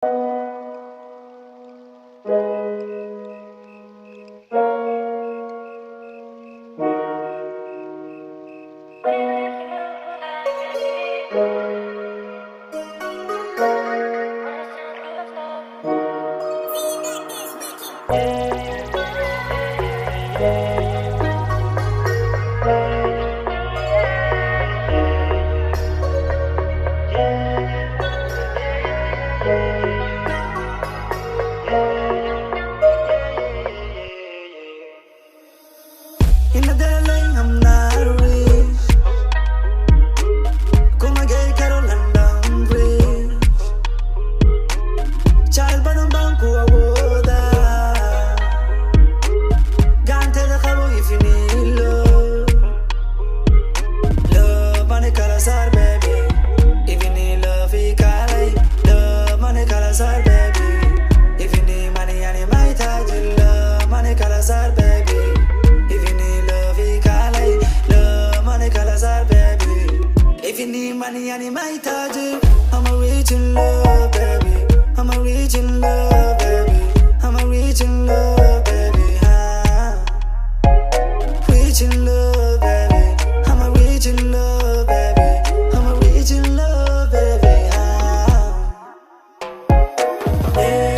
In the darling, I'm not rich. Come again, Carol London Bridge. Child, but I'm banku awoda. Gante the cabo if you need love. Love, money, calasar, baby. If you need love, he calling. Love, money, calasar, baby. If you need money, I need my touch. Love, money, calasar, baby. If you need money, I need my touch. I'm a rich in love, baby. I'm a rich in love, baby. I'm a rich in love, baby. Rich in love, baby. I'm a rich in love, baby. I'm a rich in love, baby. Yeah.